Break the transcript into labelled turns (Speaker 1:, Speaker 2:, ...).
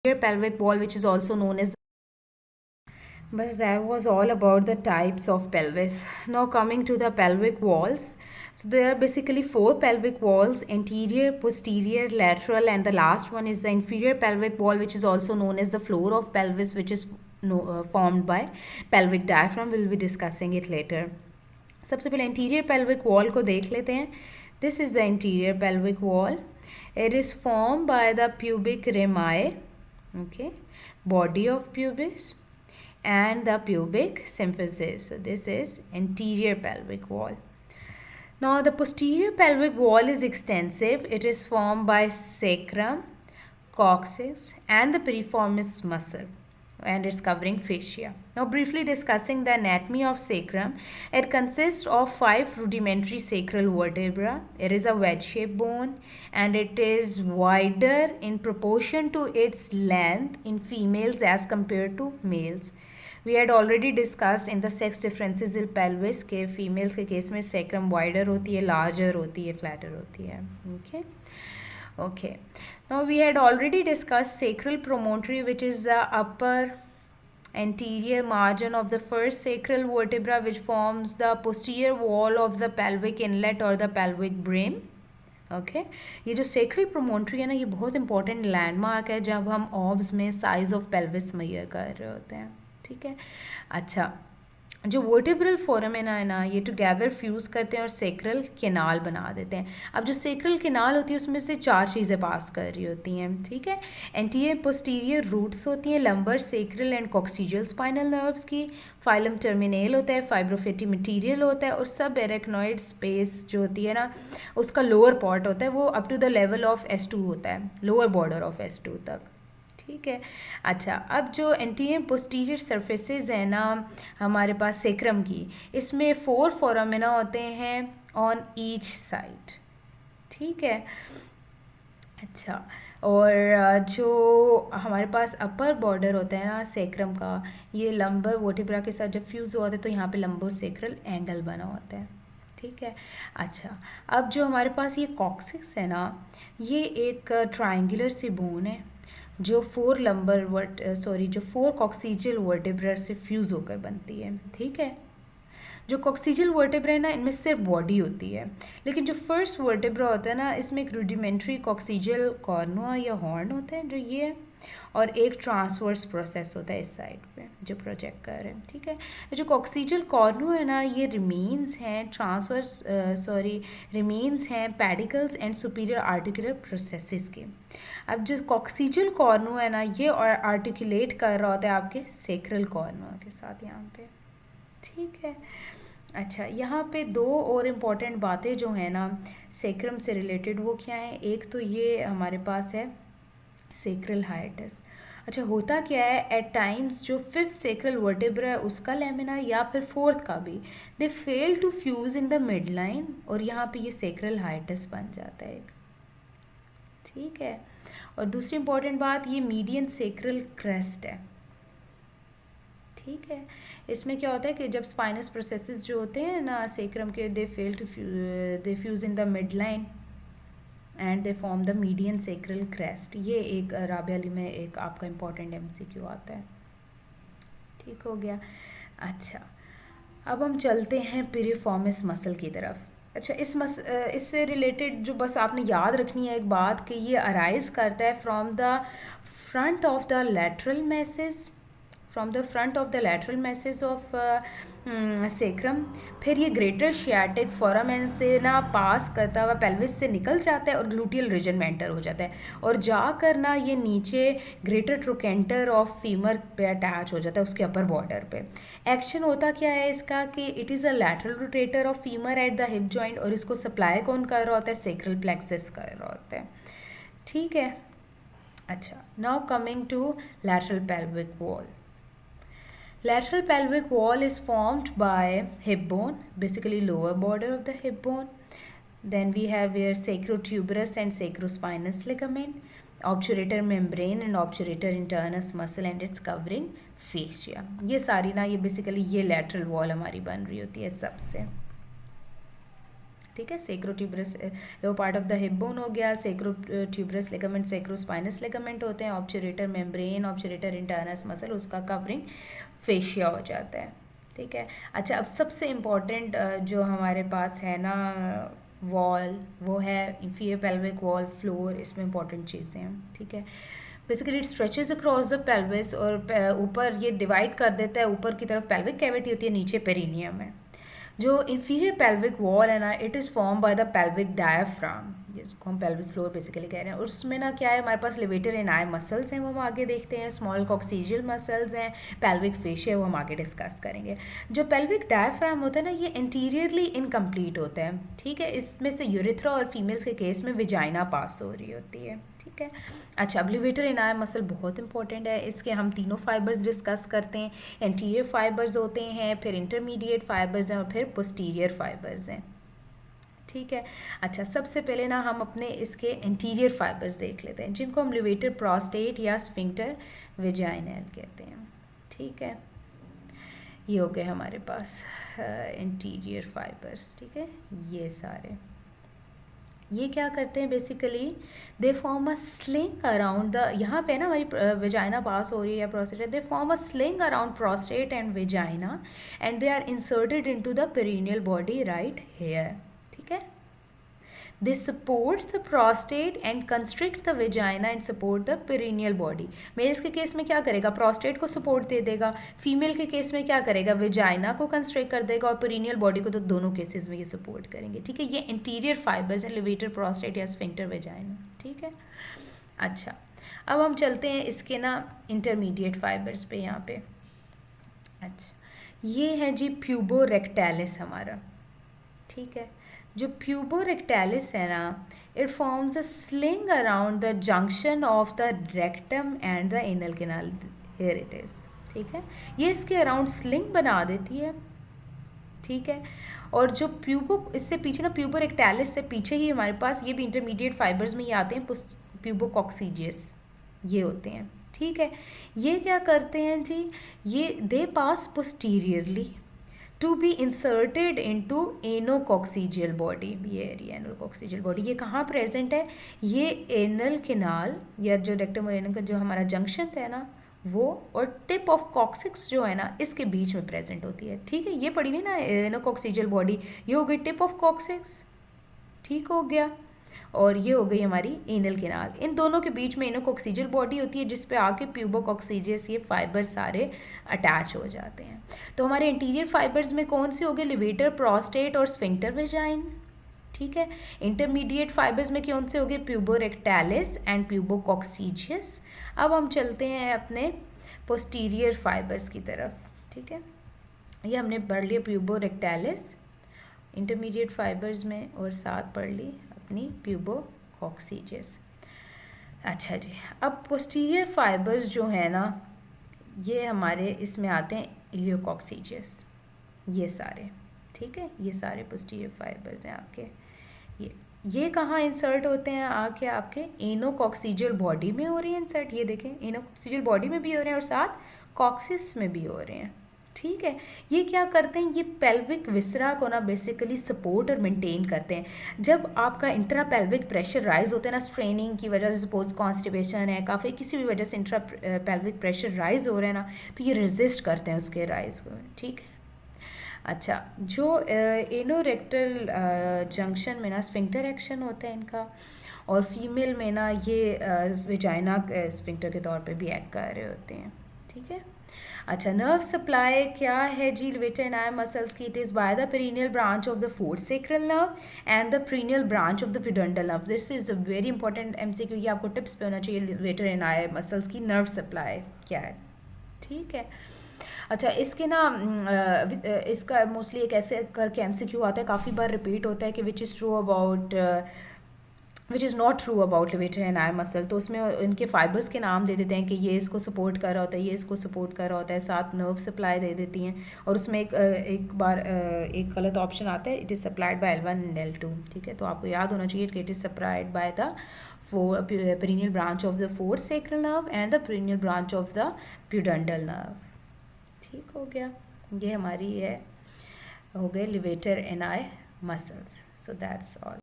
Speaker 1: pelvic wall, which is also known as. But that was all about the types of pelvis. Now coming to the pelvic walls. So there are basically four pelvic walls: anterior, posterior, lateral, and the last one is the inferior pelvic wall, which is also known as the floor of pelvis, which is formed by pelvic diaphragm. We'll be discussing it later. सबसे पहले interior pelvic wall को देख लेते हैं. This is the interior pelvic wall. It is form by the pubic rami, okay, body of pubis and the pubic symphysis. So this is anterior pelvic wall. Now the posterior pelvic wall is extensive. It is formed by sacrum, coccyx and the piriformis muscle, and it's covering fascia. Now briefly discussing the anatomy of sacrum. It consists of 5 rudimentary sacral vertebra. It is a wedge-shaped bone and it is wider in proportion to its length in females as compared to males. We had already discussed in the sex differences in pelvis के females के case में sacrum wider होती है, larger होती है, flatter होती है. Okay. Now we had already discussed sacral promontory, which is the upper anterior margin of the first sacral vertebra, which forms the posterior wall of the pelvic inlet or the pelvic brim. Okay ये जो sacral promontory है ना, ये बहुत important landmark है जब हम obs में साइज ऑफ पेल्विस मेजर कर रहे होते हैं. ठीक है. अच्छा, जो वर्टिब्रल फोरम है ना ये टुगेदर फ्यूज़ करते हैं और सेक्रल केनाल बना देते हैं. अब जो सेक्रल केनाल होती है उसमें से 4 चीज़ें पास कर रही होती हैं. ठीक है. एंटीरियर पोस्टीरियर रूट्स होती हैं, lumbar, sacral and coccygeal spinal nerves की. फाइलम टर्मिनेल होता है, फाइब्रोफेटी मटीरियल होता है और सब एरेक्नॉइड स्पेस जो होती है ना उसका लोअर पार्ट होता है, वो up to the level of S2 होता है, लोअर बॉर्डर ऑफ S2 तक. ठीक है. अच्छा, अब जो एंटीरियर पोस्टीरियर सरफेसेस है ना हमारे पास सेक्रम की, इसमें 4 फोरामिना होते हैं ऑन ईच साइड. ठीक है. अच्छा, और जो हमारे पास अपर बॉर्डर होता है ना सेक्रम का, ये लंबर वर्टिब्रा के साथ जब फ्यूज़ हुआ होता है तो यहाँ पे लंबो सेक्रल एंगल बना होता है. ठीक है. अच्छा, अब जो हमारे पास ये कॉक्सिक्स है ना, ये एक ट्राइंगुलर सी बोन है जो 4 कॉक्सीजियल वर्टेब्रा से फ्यूज़ होकर बनती है. ठीक है. जो कॉक्सीजियल वर्टेब्रा है ना इनमें सिर्फ बॉडी होती है, लेकिन जो फर्स्ट वर्टेब्रा होता है ना इसमें एक रूडिमेंट्री कॉक्सीजियल कॉर्नुआ या हॉर्न होता है जो ये है, और एक ट्रांसवर्स प्रोसेस होता है इस साइड पे जो प्रोजेक्ट कर रहे हैं. ठीक है. जो कॉक्सीजियल कॉर्नुआ है ना ये रिमेन्स हैं pedicles and superior articular processes के. अब जो कॉक्सीजियल कॉर्नुआ है ना ये और आर्टिकुलेट कर रहा होता है आपके सेक्रल कॉर्नुआ के साथ यहाँ पे. ठीक है. अच्छा, यहाँ पे 2 और इम्पॉर्टेंट बातें जो हैं ना सेक्रम से रिलेटेड वो क्या है. एक तो ये हमारे पास है सेक्रल हाइटस. अच्छा, होता क्या है एट टाइम्स जो 5th सेक्रल वर्टेब्रा है उसका लेमिना या फिर 4th का भी, they fail to fuse in the midline और यहाँ पे ये सेक्रल हाइटस बन जाता है एक. ठीक है. और दूसरी इम्पॉर्टेंट बात, ये मीडियन सेक्रल क्रेस्ट है. ठीक है. इसमें क्या होता है कि जब स्पाइनस प्रोसेसेस जो होते हैं ना सेक्रम के, they fuse in the midline and they form the median sacral crest. ये एक राबिया अली में एक आपका इम्पॉर्टेंट MCQ आता है. ठीक हो गया. अच्छा, अब हम चलते हैं पिरिफॉर्मिस मसल की तरफ. अच्छा, इससे रिलेटेड जो बस आपने याद रखनी है एक बात कि ये अराइज करता है from the front of the lateral message of sacrum. फिर ये ग्रेटर शियाटिक फोरामेन से ना पास करता हुआ पेल्विस से निकल जाता है और ग्लूटियल रीजन में एंटर हो जाता है और जाकर ना ये नीचे ग्रेटर ट्रोकेंटर ऑफ फीमर पे अटैच हो जाता है उसके अपर बॉर्डर पे. एक्शन होता क्या है इसका कि it is a lateral rotator of femur at the hip joint, और इसको सप्लाई कौन कर रहा होता है, सेक्रल प्लेक्सस कर रहा होता है. ठीक है. अच्छा, now coming to lateral pelvic wall. Lateral pelvic wall is formed by hip bone, basically lower border of the hip bone. Then we have here sacrotuberous and sacrospinous ligament, obturator membrane and obturator internus muscle and its covering fascia. ये सारी ना ये basically ये lateral wall हमारी बन रही होती है सबसे. ठीक है। Sacrotuberous low part of the hip bone हो गया, सेक्रोट्यूबरस लिगामेंट सेक्रोस्पाइनस लिगामेंट होते हैं, obturator membrane, obturator internus muscle, उसका कवरिंग फेशिया हो जाता है, ठीक है। अच्छा, अब सबसे इम्पॉर्टेंट जो हमारे पास है ना वॉल, वो है इंफीरियर पेल्विक वॉल फ्लोर, इसमें इंपॉर्टेंट चीज़ें हैं, ठीक है। Basically it stretches across the pelvis, और ऊपर ये डिवाइड कर देता है, ऊपर की तरफ पेल्विक कैविटी होती है, नीचे पेरिनियम है। जो इंफीरियर पेल्विक वॉल है ना, it is form by the pelvic diaphragm, जिसको हम पेल्विक फ्लोर बेसिकली कह रहे हैं। उसमें ना क्या है, हमारे पास लिवेटर एंड आई मसल्स हैं, वो हम आगे देखते हैं, स्मॉल कॉक्सीजियल मसल्स हैं, पेल्विक फेशिया, वो हम आगे डिस्कस करेंगे। जो पेल्विक डायाफ्राम होता है ना, ये इंटीरियरली इनकम्प्लीट होता है, ठीक है। इसमें से यूरिथ्रा और फीमेल्स के केस में विजाइना पास हो रही होती है, ठीक है। अच्छा, अब लिवेटर एंड आई मसल बहुत इंपॉर्टेंट है, इसके हम तीनों फाइबर्स डिस्कस करते हैं। एंटीरियर फाइबर्स होते हैं, फिर इंटरमीडिएट फाइबर्स हैं, और फिर पोस्टीरियर फाइबर्स हैं, ठीक है। अच्छा, सबसे पहले ना हम अपने इसके इंटीरियर फाइबर्स देख लेते हैं, जिनको हम लिवेटर प्रोस्टेट या स्फिंक्टर विजाइनल कहते हैं, ठीक है। ये हो गए हमारे पास इंटीरियर फाइबर्स, ठीक है। ये सारे ये क्या करते हैं, basically they form a sling around the, यहाँ पे ना हमारी विजाइना पास हो रही है या prostate, they form a sling around prostate and vagina, and they are inserted into the perineal body right here, ठीक है। They support the prostate and constrict the vagina and support the perineal body. Males के case में क्या करेगा, prostate को support दे देगा, female के case में क्या करेगा, वेजाइना को कंस्ट्रिक्ट कर देगा, और पेरिनियल बॉडी को तो दोनों केसेस में ये सपोर्ट करेंगे, ठीक है। ये इंटीरियर फाइबर्स हैं, लिवेटर प्रोस्टेट या स्फिंक्टर वेजाइना, ठीक है। अच्छा, अब हम चलते हैं इसके ना इंटरमीडिएट फाइबर्स पे, यहाँ पे। अच्छा, ये है जी प्यूबो रेक्टैलिस हमारा, ठीक है। जो प्यूबो रेक्टैलिस है ना, it forms a sling around the junction of the rectum and the anal canal, here it is, ठीक है। ये इसके अराउंड स्लिंग बना देती है, ठीक है। और जो प्यूबो, इससे पीछे ना प्यूबो रेक्टैलिस से पीछे ही हमारे पास, ये भी इंटरमीडिएट फाइबर्स में ही आते हैं, प्यूबो कॉक्सीजियस ये होते हैं, ठीक है। ये क्या करते हैं जी, ये they pass posteriorly to be inserted into anococcygeal body, ये एरिया एनोकॉक्सीजियल बॉडी, ये कहाँ प्रेजेंट है, ये एनल कैनाल या जो रेक्टम और एनल का जो हमारा जंक्शन है ना वो, और टिप ऑफ कॉक्सिक्स जो है ना इसके बीच में प्रेजेंट होती है, ठीक है। ये पड़ी हुई ना एनोकॉक्सीजियल बॉडी, ये हो गई टिप ऑफ कॉक्सिक्स, ठीक हो गया। और ये हो गई हमारी एनल कैनाल, इन दोनों के बीच में एनोकॉक्सीजियल बॉडी होती है, जिस पे आके प्यूबोकॉक्सीजियस ये फाइबर सारे अटैच हो जाते हैं। तो हमारे इंटीरियर फाइबर्स में कौन से हो गए, लिवेटर प्रोस्टेट और स्फिंक्टर वेजाइन, ठीक है। इंटरमीडिएट फाइबर्स में कौन से हो गए, प्यूबो रेक्टैलिस एंड प्यूबोकॉक्सीजियस। अब हम चलते हैं अपने पोस्टीरियर फाइबर्स की तरफ, ठीक है। ये हमने पढ़ लिया प्यूबो रेक्टैलिस इंटरमीडिएट फाइबर्स में, और साथ पढ़ ली अपनी प्यूबोकॉक्सीजियस। अच्छा जी, अब पोस्टीरियर फाइबर्स जो है ना, ये हमारे इसमें आते हैं इलियोकॉक्सीजियस, ये सारे, ठीक है। ये सारे पोस्टीरियर फाइबर्स हैं आपके, ये कहाँ इंसर्ट होते हैं, आके आपके एनोकॉक्सीजियल बॉडी में हो रही है इंसर्ट, ये देखें एनोकॉक्सीजियल बॉडी में भी हो रहे हैं और साथ कॉक्सिस में भी हो रहे हैं, ठीक है। ये क्या करते हैं, ये पेल्विक विसरा को ना बेसिकली सपोर्ट और मेंटेन करते हैं। जब आपका इंट्रा पेल्विक प्रेशर राइज होता है ना, स्ट्रेनिंग की वजह से, सपोज कॉन्स्टिपेशन है, काफ़ी किसी भी वजह से इंट्रा पेल्विक प्रेशर राइज हो रहा है ना, तो ये रेजिस्ट करते हैं उसके राइज को, ठीक है। अच्छा, जो एनोरेक्टल जंक्शन में ना स्फिंक्टर एक्शन होता है इनका, और फीमेल में ना ये विजाइना स्फिंक्टर के तौर पे भी एक्ट कर रहे होते हैं, ठीक है। अच्छा, नर्व सप्लाई क्या है जी लिवेटर एंड आई मसल्स की, it is by the perineal branch of the fourth sacral nerve and the perineal branch of the pudendal nerve. This is a very important MCQ, ये आपको tips पे होना चाहिए, levator ani muscles की nerve supply क्या है, ठीक है। अच्छा, इसके ना इसका मोस्टली एक ऐसे करके एमसीक्यू आता है, काफ़ी बार रिपीट होता है कि which is true about, which is not true about levator and I muscle. तो उसमें इनके फाइबर्स के नाम दे देते हैं कि ये इसको सपोर्ट कर रहा होता है, ये इसको सपोर्ट कर रहा होता है, साथ नर्व सप्लाई दे देती हैं, और उसमें एक बार एक गलत ऑप्शन आता है, it is supplied by L1 and L2, ठीक है। तो आपको याद होना चाहिए कि it is supplied by the perineal branch of the fourth sacral nerve and the perineal branch of the pudendal nerve, ठीक हो गया। ये हमारी है हो गए levator ani muscles. So that's all.